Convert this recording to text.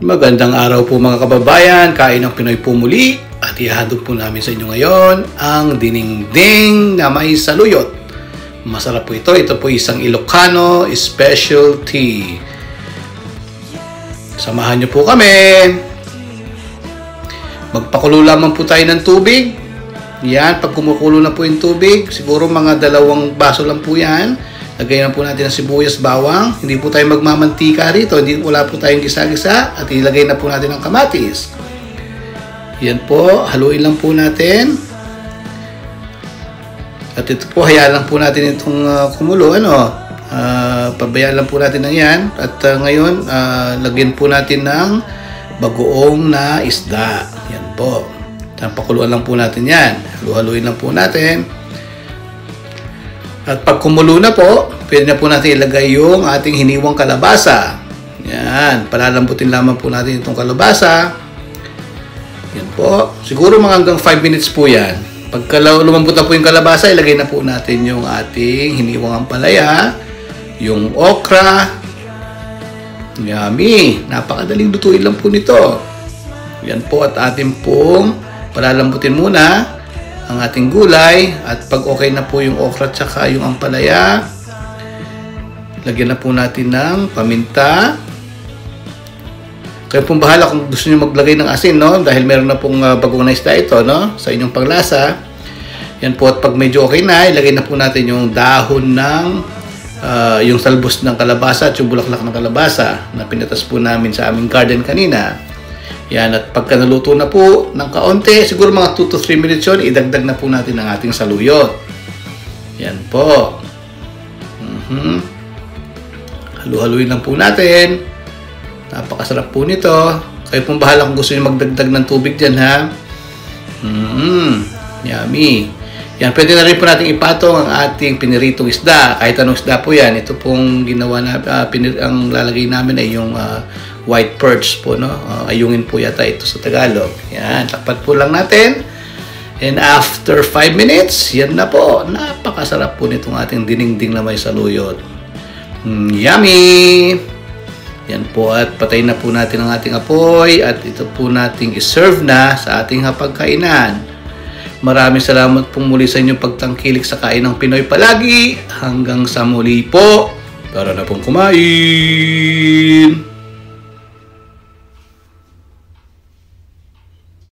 Magandang araw po mga kababayan, kain ng Pinoy po muli at ihahandog po namin sa inyo ngayon ang dinengdeng na may saluyot. Masarap po ito po isang Ilocano specialty. Samahan niyo po kami. Magpakulo lamang po tayo ng tubig. Yan, pag kumukulo na po yung tubig, siguro mga 2 baso lang po yan. Lagay na po natin ang sibuyas, bawang. Hindi po tayo magmamantika rito. Wala po tayong gisa-gisa. At ilagay na po natin ang kamatis. Yan po. Haluin lang po natin. At ito po, hayaan lang po natin itong kumulo. Pabayaan lang po natin na yan. At ngayon, lagyan po natin ng bagoong na isda. Yan po. Pakuluan lang po natin yan. Haluin lang po natin. At pag kumulo na po, pwede na po natin ilagay yung ating hiniwang kalabasa. Yan, palalambutin lamang po natin itong kalabasa. Yan po. Siguro mga hanggang 5 minutes po yan. Pagka lumambot na po yung kalabasa, ilagay na po natin yung ating hiniwang ampalaya, yung okra. Yummy! Napakadaling lutuin lang po nito. Yan po, at atin pong palalambutin muna ang ating gulay. At pag okay na po yung okra at saka yung ampalaya, lagyan na po natin ng paminta. Kayo pong bahala kung gusto niyo maglagay ng asin, no? Dahil meron na pong bagong na isda ito, no? Sa inyong panglasa. Yan po, at pag medyo okay na, ilagay na po natin yung dahon ng yung salbos ng kalabasa at yung bulaklak ng kalabasa na pinatas po namin sa aming garden kanina. Yan, at pagka naluto na po ng kaunti, siguro mga 2 to 3 minutes yun, idagdag na po natin ang ating saluyot. Yan po. Halu-haluin lang po natin. Napakasarap po nito. Kayo pong bahala kung gusto nyo magdagdag ng tubig dyan, ha? Yummy. Yan, pwede na rin po natin ipatong ang ating piniritong isda. Kahit anong isda po yan. Ito pong ginawa na, ang lalagay namin ay yung white perch po, no? Ayungin po yata ito sa Tagalog. Yan, takpat po lang natin. And after 5 minutes, yan na po. Napakasarap po nitong ating dinengdeng na may saluyot. Yummy! Yan po, at patay na po natin ang ating apoy at ito po nating iserve na sa ating hapagkainan. Maraming salamat po muli sa inyong pagtangkilik sa Kain ng Pinoy palagi. Hanggang sa muli po. Tara na pong kumain!